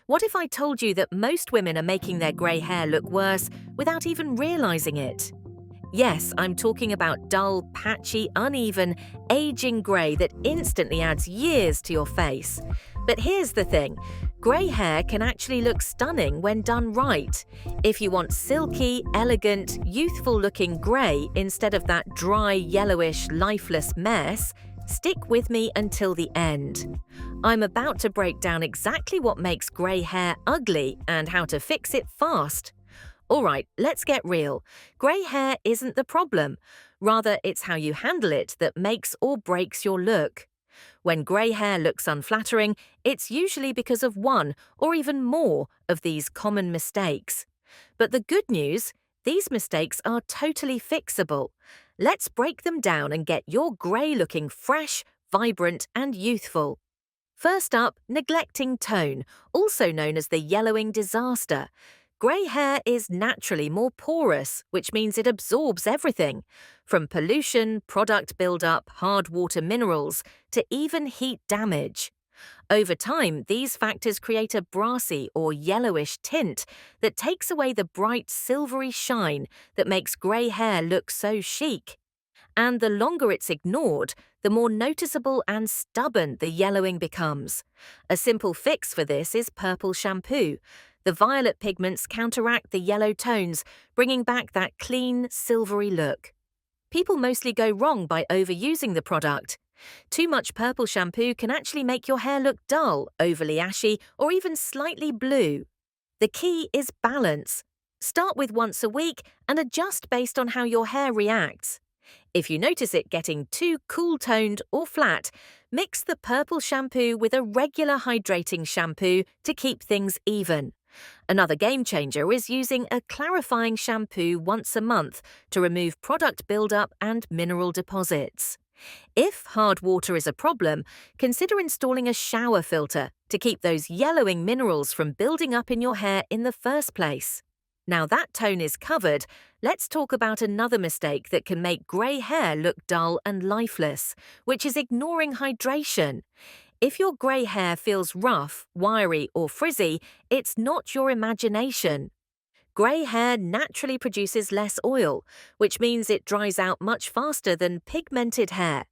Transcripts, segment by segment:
What if I told you that most women are making their grey hair look worse without even realizing it? Yes, I'm talking about dull, patchy, uneven, aging grey that instantly adds years to your face. But here's the thing, grey hair can actually look stunning when done right. If you want silky, elegant, youthful-looking grey instead of that dry, yellowish, lifeless mess, stick with me until the end. I'm about to break down exactly what makes grey hair ugly and how to fix it fast. Alright, let's get real. Grey hair isn't the problem. Rather, it's how you handle it that makes or breaks your look. When grey hair looks unflattering, it's usually because of one or even more of these common mistakes. But the good news, these mistakes are totally fixable. Let's break them down and get your grey looking fresh, vibrant and youthful. First up, neglecting tone, also known as the yellowing disaster. Grey hair is naturally more porous, which means it absorbs everything, from pollution, product buildup, hard water minerals, to even heat damage. Over time, these factors create a brassy or yellowish tint that takes away the bright silvery shine that makes grey hair look so chic. And the longer it's ignored, the more noticeable and stubborn the yellowing becomes. A simple fix for this is purple shampoo. The violet pigments counteract the yellow tones, bringing back that clean, silvery look. People mostly go wrong by overusing the product. Too much purple shampoo can actually make your hair look dull, overly ashy, or even slightly blue. The key is balance. Start with once a week and adjust based on how your hair reacts. If you notice it getting too cool-toned or flat, mix the purple shampoo with a regular hydrating shampoo to keep things even. Another game changer is using a clarifying shampoo once a month to remove product buildup and mineral deposits. If hard water is a problem, consider installing a shower filter to keep those yellowing minerals from building up in your hair in the first place. Now that tone is covered, let's talk about another mistake that can make grey hair look dull and lifeless, which is ignoring hydration. If your grey hair feels rough, wiry or frizzy, it's not your imagination. Grey hair naturally produces less oil, which means it dries out much faster than pigmented hair.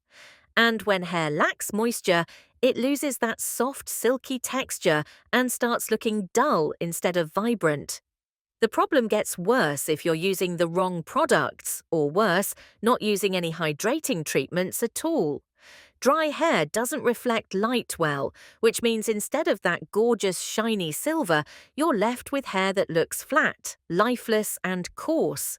And when hair lacks moisture, it loses that soft, silky texture and starts looking dull instead of vibrant. The problem gets worse if you're using the wrong products, or worse, not using any hydrating treatments at all. Dry hair doesn't reflect light well, which means instead of that gorgeous shiny silver, you're left with hair that looks flat, lifeless and coarse.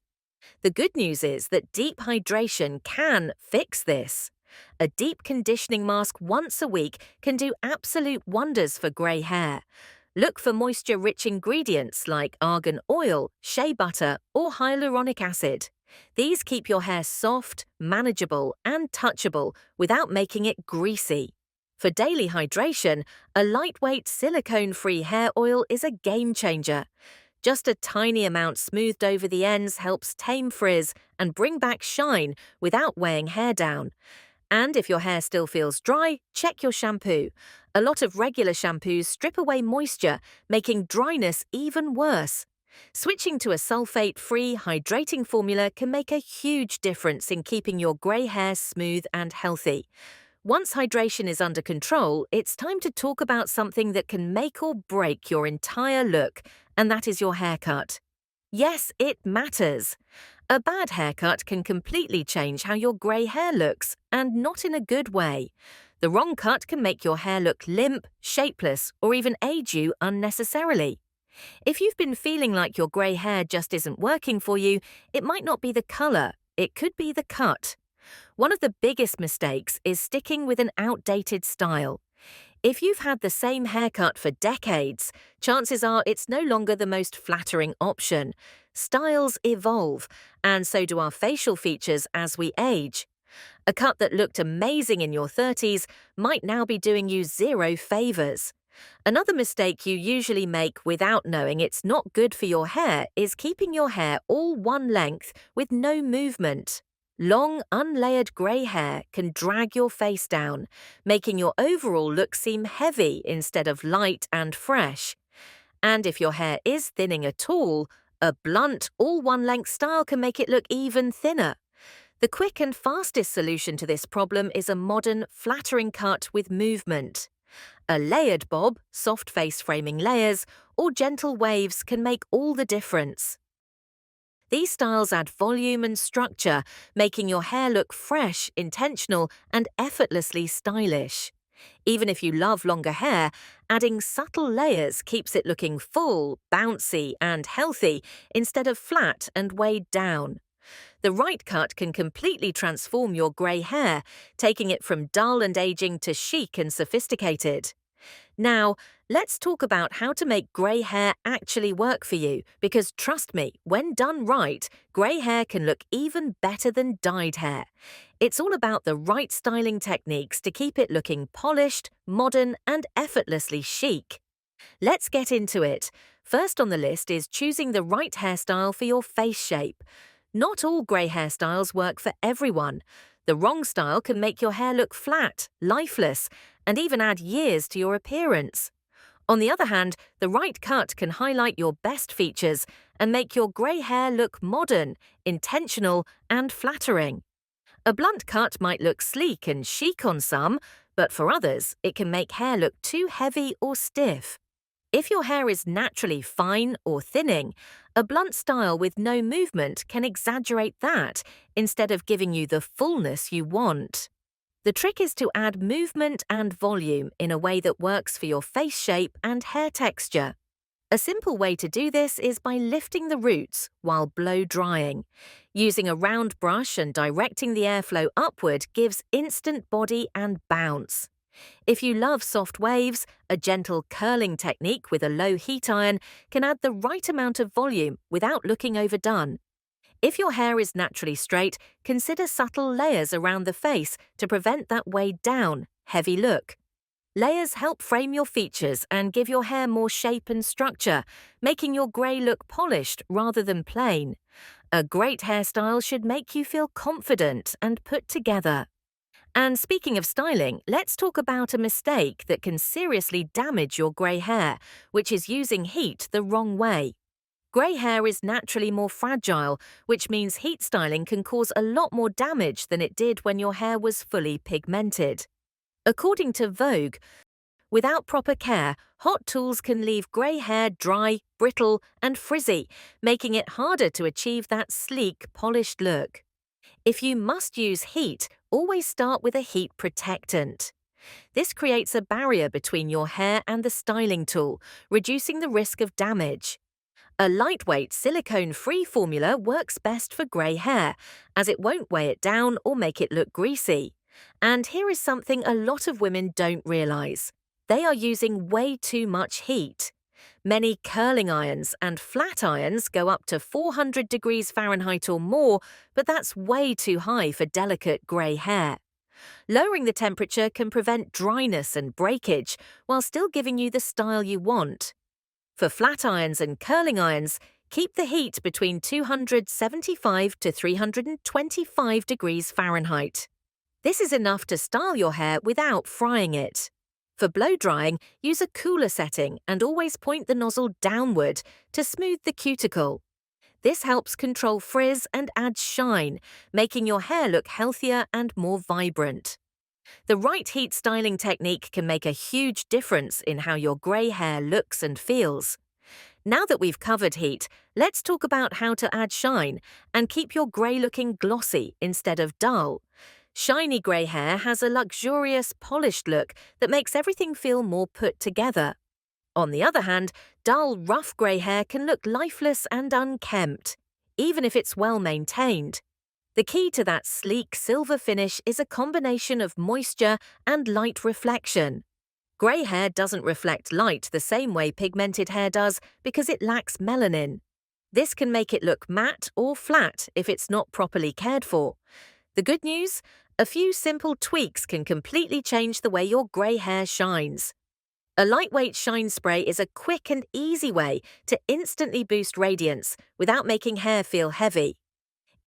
The good news is that deep hydration can fix this. A deep conditioning mask once a week can do absolute wonders for grey hair. Look for moisture-rich ingredients like argan oil, shea butter, or hyaluronic acid. These keep your hair soft, manageable, and touchable without making it greasy. For daily hydration, a lightweight silicone-free hair oil is a game changer. Just a tiny amount smoothed over the ends helps tame frizz and bring back shine without weighing hair down. And if your hair still feels dry, check your shampoo. A lot of regular shampoos strip away moisture, making dryness even worse. Switching to a sulfate-free hydrating formula can make a huge difference in keeping your grey hair smooth and healthy. Once hydration is under control, it's time to talk about something that can make or break your entire look, and that is your haircut. Yes, it matters. A bad haircut can completely change how your grey hair looks, and not in a good way. The wrong cut can make your hair look limp, shapeless, or even age you unnecessarily. If you've been feeling like your grey hair just isn't working for you, it might not be the colour, it could be the cut. One of the biggest mistakes is sticking with an outdated style. If you've had the same haircut for decades, chances are it's no longer the most flattering option. Styles evolve, and so do our facial features as we age. A cut that looked amazing in your 30s might now be doing you zero favours. Another mistake you usually make without knowing it's not good for your hair is keeping your hair all one length with no movement. Long, unlayered grey hair can drag your face down, making your overall look seem heavy instead of light and fresh. And if your hair is thinning at all, a blunt, all one-length style can make it look even thinner. The quick and fastest solution to this problem is a modern, flattering cut with movement. A layered bob, soft face framing layers, or gentle waves can make all the difference. These styles add volume and structure, making your hair look fresh, intentional, and effortlessly stylish. Even if you love longer hair, adding subtle layers keeps it looking full, bouncy, and healthy instead of flat and weighed down. The right cut can completely transform your grey hair, taking it from dull and aging to chic and sophisticated. Now, let's talk about how to make grey hair actually work for you, because trust me, when done right, grey hair can look even better than dyed hair. It's all about the right styling techniques to keep it looking polished, modern, and effortlessly chic. Let's get into it. First on the list is choosing the right hairstyle for your face shape. Not all grey hairstyles work for everyone. The wrong style can make your hair look flat, lifeless, and even add years to your appearance. On the other hand, the right cut can highlight your best features and make your grey hair look modern, intentional, and flattering. A blunt cut might look sleek and chic on some, but for others, it can make hair look too heavy or stiff. If your hair is naturally fine or thinning, a blunt style with no movement can exaggerate that instead of giving you the fullness you want. The trick is to add movement and volume in a way that works for your face shape and hair texture. A simple way to do this is by lifting the roots while blow drying. Using a round brush and directing the airflow upward gives instant body and bounce. If you love soft waves, a gentle curling technique with a low heat iron can add the right amount of volume without looking overdone. If your hair is naturally straight, consider subtle layers around the face to prevent that weighed down, heavy look. Layers help frame your features and give your hair more shape and structure, making your grey look polished rather than plain. A great hairstyle should make you feel confident and put together. And speaking of styling, let's talk about a mistake that can seriously damage your grey hair, which is using heat the wrong way. Grey hair is naturally more fragile, which means heat styling can cause a lot more damage than it did when your hair was fully pigmented. According to Vogue, without proper care, hot tools can leave grey hair dry, brittle, and frizzy, making it harder to achieve that sleek, polished look. If you must use heat, always start with a heat protectant. This creates a barrier between your hair and the styling tool, reducing the risk of damage. A lightweight silicone-free formula works best for grey hair, as it won't weigh it down or make it look greasy. And here is something a lot of women don't realise. They are using way too much heat. Many curling irons and flat irons go up to 400 degrees Fahrenheit or more, but that's way too high for delicate grey hair. Lowering the temperature can prevent dryness and breakage, while still giving you the style you want. For flat irons and curling irons, keep the heat between 275 to 325 degrees Fahrenheit. This is enough to style your hair without frying it. For blow drying, use a cooler setting and always point the nozzle downward to smooth the cuticle. This helps control frizz and adds shine, making your hair look healthier and more vibrant. The right heat styling technique can make a huge difference in how your grey hair looks and feels. Now that we've covered heat, let's talk about how to add shine and keep your grey looking glossy instead of dull. Shiny grey hair has a luxurious, polished look that makes everything feel more put together. On the other hand, dull, rough grey hair can look lifeless and unkempt, even if it's well maintained. The key to that sleek silver finish is a combination of moisture and light reflection. Grey hair doesn't reflect light the same way pigmented hair does because it lacks melanin. This can make it look matte or flat if it's not properly cared for. The good news? A few simple tweaks can completely change the way your grey hair shines. A lightweight shine spray is a quick and easy way to instantly boost radiance without making hair feel heavy.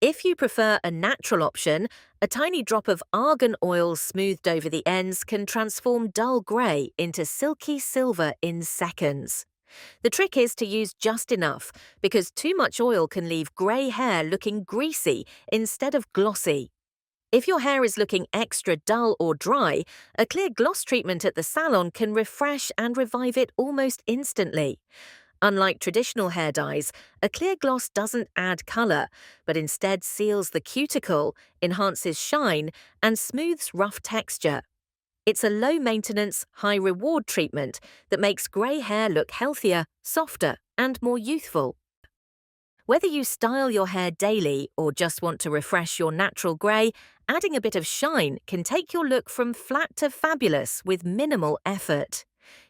If you prefer a natural option, a tiny drop of argan oil smoothed over the ends can transform dull grey into silky silver in seconds. The trick is to use just enough, because too much oil can leave grey hair looking greasy instead of glossy. If your hair is looking extra dull or dry, a clear gloss treatment at the salon can refresh and revive it almost instantly. Unlike traditional hair dyes, a clear gloss doesn't add colour, but instead seals the cuticle, enhances shine, and smooths rough texture. It's a low-maintenance, high-reward treatment that makes grey hair look healthier, softer, and more youthful. Whether you style your hair daily or just want to refresh your natural grey, adding a bit of shine can take your look from flat to fabulous with minimal effort.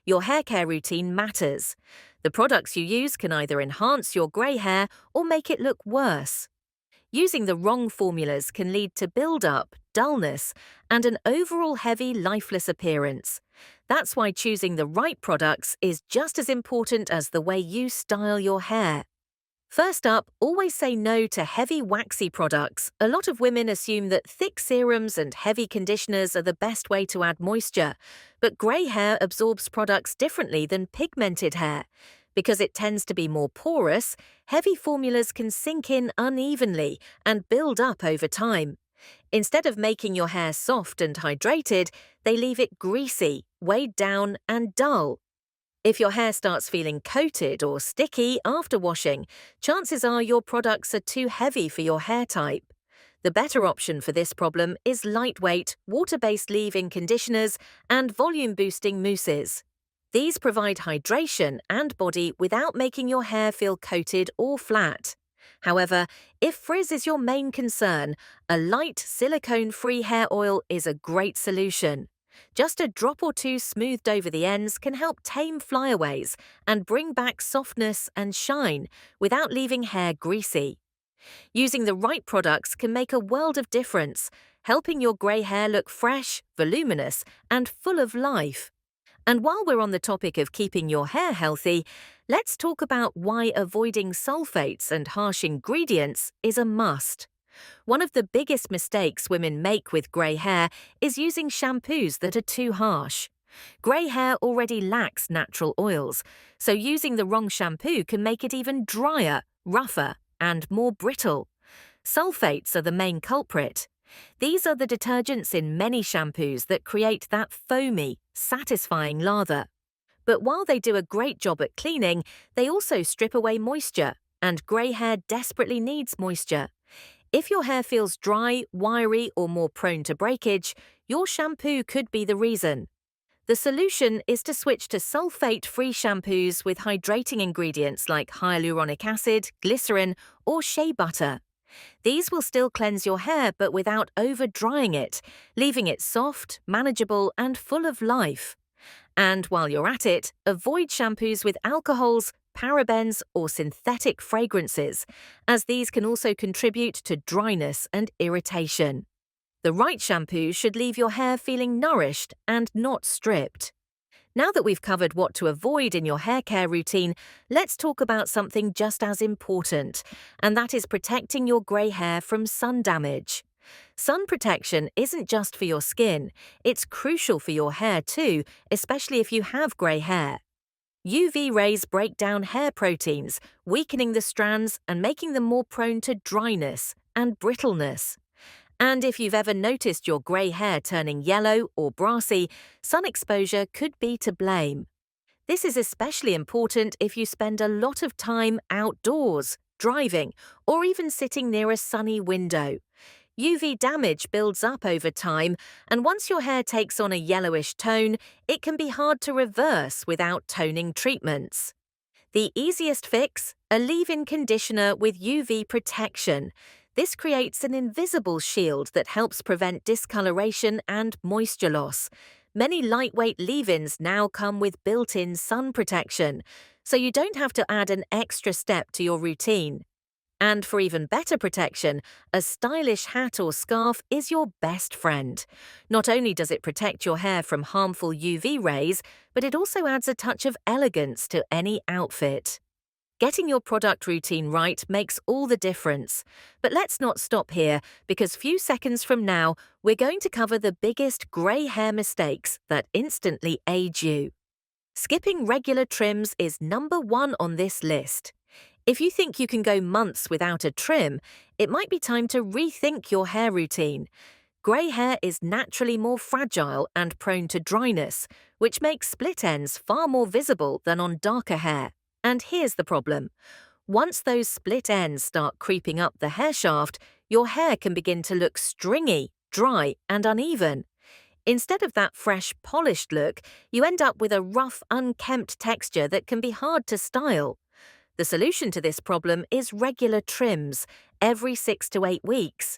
Your hair care routine matters. The products you use can either enhance your grey hair or make it look worse. Using the wrong formulas can lead to build-up, dullness, and an overall heavy, lifeless appearance. That's why choosing the right products is just as important as the way you style your hair. First up, always say no to heavy, waxy products. A lot of women assume that thick serums and heavy conditioners are the best way to add moisture, but grey hair absorbs products differently than pigmented hair. Because it tends to be more porous, heavy formulas can sink in unevenly and build up over time. Instead of making your hair soft and hydrated, they leave it greasy, weighed down, and dull. If your hair starts feeling coated or sticky after washing, chances are your products are too heavy for your hair type. The better option for this problem is lightweight, water-based leave-in conditioners and volume-boosting mousses. These provide hydration and body without making your hair feel coated or flat. However, if frizz is your main concern, a light, silicone-free hair oil is a great solution. Just a drop or two smoothed over the ends can help tame flyaways and bring back softness and shine without leaving hair greasy. Using the right products can make a world of difference, helping your grey hair look fresh, voluminous, and full of life. And while we're on the topic of keeping your hair healthy, let's talk about why avoiding sulfates and harsh ingredients is a must. One of the biggest mistakes women make with grey hair is using shampoos that are too harsh. Grey hair already lacks natural oils, so using the wrong shampoo can make it even drier, rougher, and more brittle. Sulfates are the main culprit. These are the detergents in many shampoos that create that foamy, satisfying lather. But while they do a great job at cleaning, they also strip away moisture, and grey hair desperately needs moisture. If your hair feels dry, wiry, or more prone to breakage, your shampoo could be the reason. The solution is to switch to sulfate-free shampoos with hydrating ingredients like hyaluronic acid, glycerin, or shea butter. These will still cleanse your hair but without over-drying it, leaving it soft, manageable, and full of life. And while you're at it, avoid shampoos with alcohols, parabens, or synthetic fragrances, as these can also contribute to dryness and irritation. The right shampoo should leave your hair feeling nourished and not stripped. Now that we've covered what to avoid in your hair care routine, let's talk about something just as important, and that is protecting your grey hair from sun damage. Sun protection isn't just for your skin, it's crucial for your hair too, especially if you have grey hair. UV rays break down hair proteins, weakening the strands and making them more prone to dryness and brittleness. And if you've ever noticed your grey hair turning yellow or brassy, sun exposure could be to blame. This is especially important if you spend a lot of time outdoors, driving, or even sitting near a sunny window. UV damage builds up over time, and once your hair takes on a yellowish tone, it can be hard to reverse without toning treatments. The easiest fix? A leave-in conditioner with UV protection. This creates an invisible shield that helps prevent discoloration and moisture loss. Many lightweight leave-ins now come with built-in sun protection, so you don't have to add an extra step to your routine. And for even better protection, a stylish hat or scarf is your best friend. Not only does it protect your hair from harmful UV rays, but it also adds a touch of elegance to any outfit. Getting your product routine right makes all the difference. But let's not stop here, because few seconds from now, we're going to cover the biggest grey hair mistakes that instantly age you. Skipping regular trims is number one on this list. If you think you can go months without a trim, it might be time to rethink your hair routine. Grey hair is naturally more fragile and prone to dryness, which makes split ends far more visible than on darker hair. And here's the problem. Once those split ends start creeping up the hair shaft, your hair can begin to look stringy, dry, and uneven. Instead of that fresh, polished look, you end up with a rough, unkempt texture that can be hard to style. The solution to this problem is regular trims, every 6 to 8 weeks.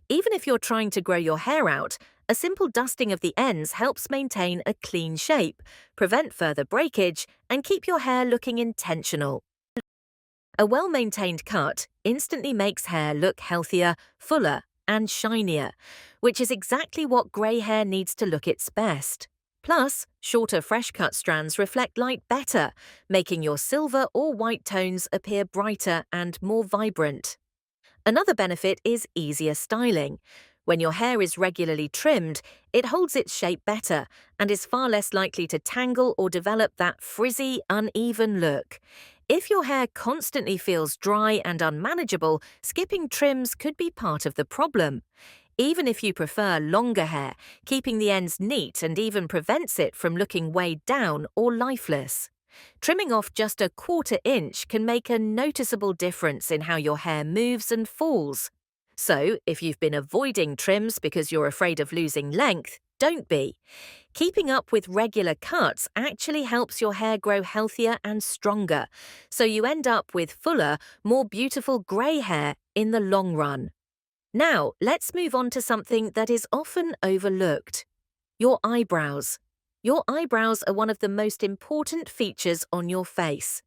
Even if you're trying to grow your hair out, a simple dusting of the ends helps maintain a clean shape, prevent further breakage, and keep your hair looking intentional. A well-maintained cut instantly makes hair look healthier, fuller, and shinier, which is exactly what grey hair needs to look its best. Plus, shorter fresh-cut strands reflect light better, making your silver or white tones appear brighter and more vibrant. Another benefit is easier styling. When your hair is regularly trimmed, it holds its shape better and is far less likely to tangle or develop that frizzy, uneven look. If your hair constantly feels dry and unmanageable, skipping trims could be part of the problem. Even if you prefer longer hair, keeping the ends neat and even prevents it from looking weighed down or lifeless. Trimming off just a quarter-inch can make a noticeable difference in how your hair moves and falls. So, if you've been avoiding trims because you're afraid of losing length, don't be. Keeping up with regular cuts actually helps your hair grow healthier and stronger, so you end up with fuller, more beautiful grey hair in the long run. Now, let's move on to something that is often overlooked: your eyebrows. Your eyebrows are one of the most important features on your face.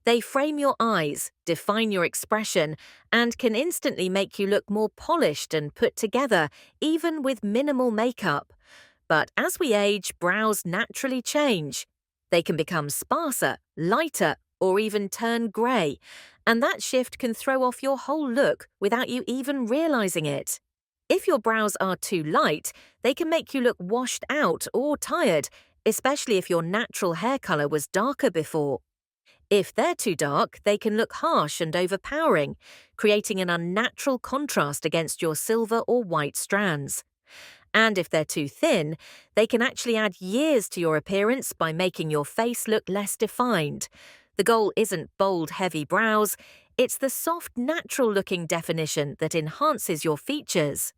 They frame your eyes, define your expression, and can instantly make you look more polished and put together, even with minimal makeup. But as we age, brows naturally change. They can become sparser, lighter, or even turn grey, and that shift can throw off your whole look without you even realizing it. If your brows are too light, they can make you look washed out or tired, especially if your natural hair color was darker before. If they're too dark, they can look harsh and overpowering, creating an unnatural contrast against your silver or white strands. And if they're too thin, they can actually add years to your appearance by making your face look less defined. The goal isn't bold, heavy brows, it's the soft, natural-looking definition that enhances your features.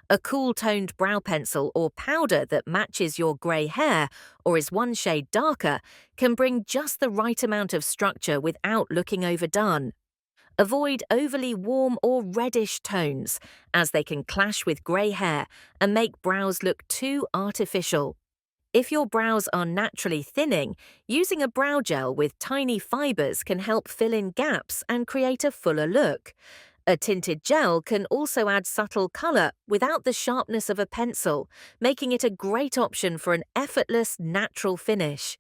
A cool-toned brow pencil or powder that matches your grey hair or is one shade darker can bring just the right amount of structure without looking overdone. Avoid overly warm or reddish tones, as they can clash with grey hair and make brows look too artificial. If your brows are naturally thinning, using a brow gel with tiny fibers can help fill in gaps and create a fuller look. A tinted gel can also add subtle color without the sharpness of a pencil, making it a great option for an effortless, natural finish.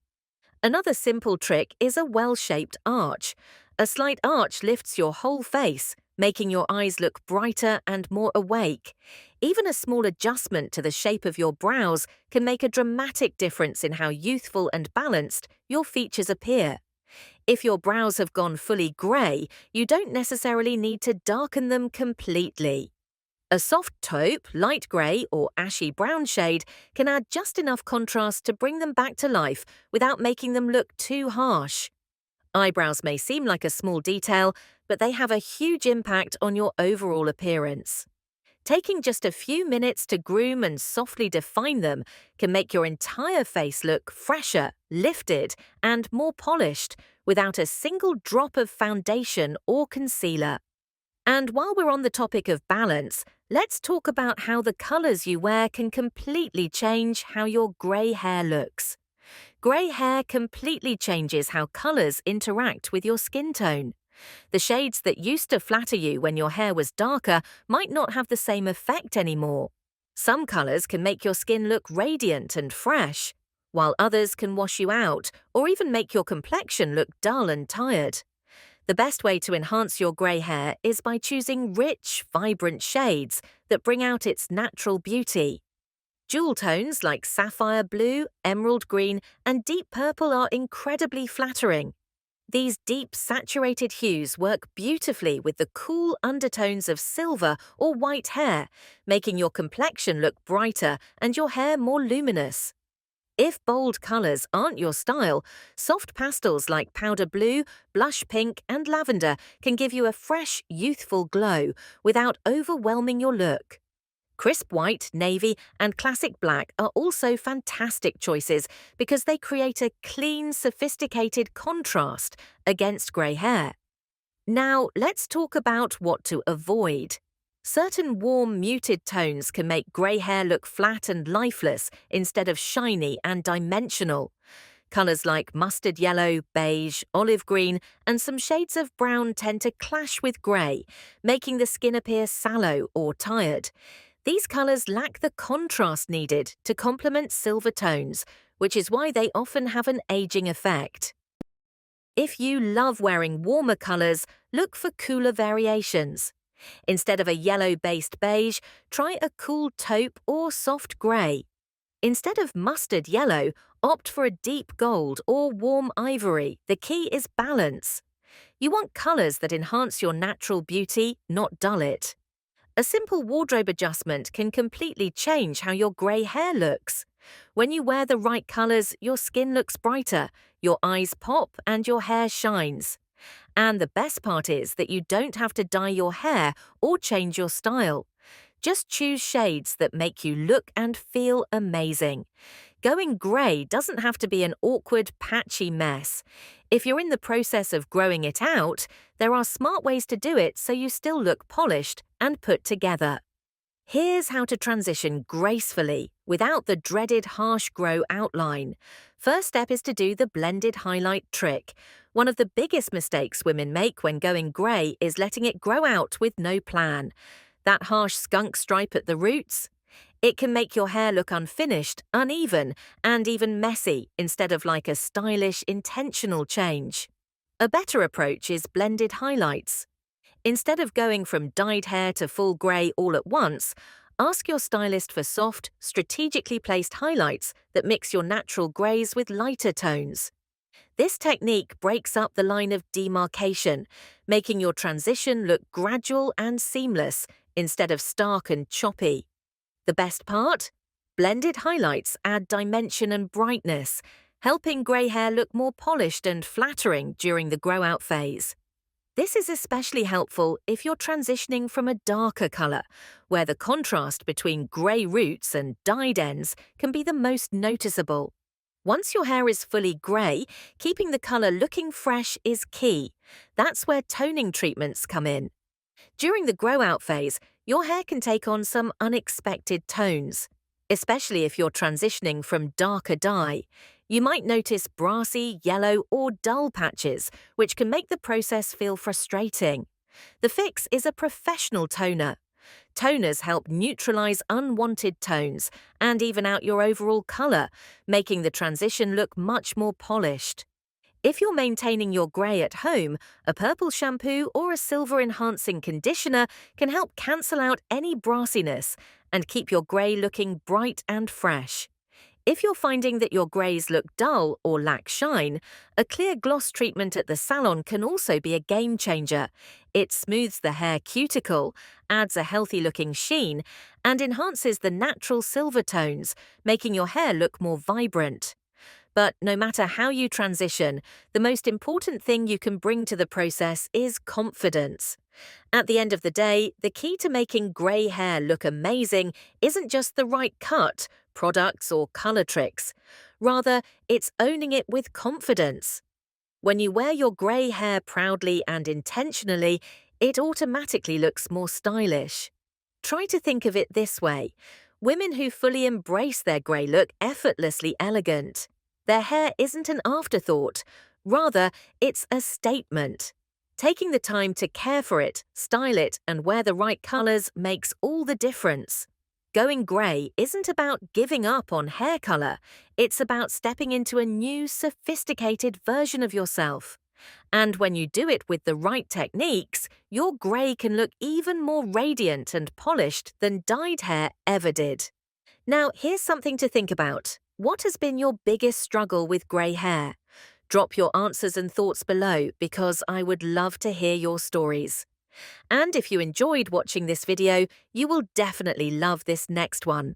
Another simple trick is a well-shaped arch. A slight arch lifts your whole face, making your eyes look brighter and more awake. Even a small adjustment to the shape of your brows can make a dramatic difference in how youthful and balanced your features appear. If your brows have gone fully grey, you don't necessarily need to darken them completely. A soft taupe, light grey, or ashy brown shade can add just enough contrast to bring them back to life without making them look too harsh. Eyebrows may seem like a small detail, but they have a huge impact on your overall appearance. Taking just a few minutes to groom and softly define them can make your entire face look fresher, lifted, and more polished without a single drop of foundation or concealer. And while we're on the topic of balance, let's talk about how the colors you wear can completely change how your grey hair looks. Grey hair completely changes how colors interact with your skin tone. The shades that used to flatter you when your hair was darker might not have the same effect anymore. Some colors can make your skin look radiant and fresh, while others can wash you out or even make your complexion look dull and tired. The best way to enhance your grey hair is by choosing rich, vibrant shades that bring out its natural beauty. Jewel tones like sapphire blue, emerald green, and deep purple are incredibly flattering. These deep, saturated hues work beautifully with the cool undertones of silver or white hair, making your complexion look brighter and your hair more luminous. If bold colors aren't your style, soft pastels like powder blue, blush pink, and lavender can give you a fresh, youthful glow without overwhelming your look. Crisp white, navy, and classic black are also fantastic choices because they create a clean, sophisticated contrast against grey hair. Now, let's talk about what to avoid. Certain warm, muted tones can make grey hair look flat and lifeless instead of shiny and dimensional. Colours like mustard yellow, beige, olive green, and some shades of brown tend to clash with grey, making the skin appear sallow or tired. These colours lack the contrast needed to complement silver tones, which is why they often have an aging effect. If you love wearing warmer colours, look for cooler variations. Instead of a yellow-based beige, try a cool taupe or soft grey. Instead of mustard yellow, opt for a deep gold or warm ivory. The key is balance. You want colours that enhance your natural beauty, not dull it. A simple wardrobe adjustment can completely change how your grey hair looks. When you wear the right colours, your skin looks brighter, your eyes pop, and your hair shines. And the best part is that you don't have to dye your hair or change your style. Just choose shades that make you look and feel amazing. Going grey doesn't have to be an awkward, patchy mess. If you're in the process of growing it out, there are smart ways to do it so you still look polished and put together. Here's how to transition gracefully without the dreaded harsh grow outline. First step is to do the blended highlight trick. One of the biggest mistakes women make when going grey is letting it grow out with no plan. That harsh skunk stripe at the roots? It can make your hair look unfinished, uneven, and even messy instead of like a stylish, intentional change. A better approach is blended highlights. Instead of going from dyed hair to full grey all at once, ask your stylist for soft, strategically placed highlights that mix your natural greys with lighter tones. This technique breaks up the line of demarcation, making your transition look gradual and seamless instead of stark and choppy. The best part? Blended highlights add dimension and brightness, helping grey hair look more polished and flattering during the grow-out phase. This is especially helpful if you're transitioning from a darker colour, where the contrast between grey roots and dyed ends can be the most noticeable. Once your hair is fully grey, keeping the colour looking fresh is key. That's where toning treatments come in. During the grow-out phase, your hair can take on some unexpected tones, especially if you're transitioning from darker dye. You might notice brassy, yellow, or dull patches, which can make the process feel frustrating. The fix is a professional toner. Toners help neutralize unwanted tones and even out your overall color, making the transition look much more polished. If you're maintaining your grey at home, a purple shampoo or a silver-enhancing conditioner can help cancel out any brassiness and keep your grey looking bright and fresh. If you're finding that your greys look dull or lack shine, a clear gloss treatment at the salon can also be a game changer. It smooths the hair cuticle, adds a healthy-looking sheen, and enhances the natural silver tones, making your hair look more vibrant. But no matter how you transition, the most important thing you can bring to the process is confidence. At the end of the day, the key to making grey hair look amazing isn't just the right cut, products, or colour tricks. Rather, it's owning it with confidence. When you wear your grey hair proudly and intentionally, it automatically looks more stylish. Try to think of it this way. Women who fully embrace their grey look effortlessly elegant. Their hair isn't an afterthought. Rather, it's a statement. Taking the time to care for it, style it, and wear the right colours makes all the difference. Going grey isn't about giving up on hair colour. It's about stepping into a new, sophisticated version of yourself. And when you do it with the right techniques, your grey can look even more radiant and polished than dyed hair ever did. Now, here's something to think about. What has been your biggest struggle with grey hair? Drop your answers and thoughts below because I would love to hear your stories. And if you enjoyed watching this video, you will definitely love this next one.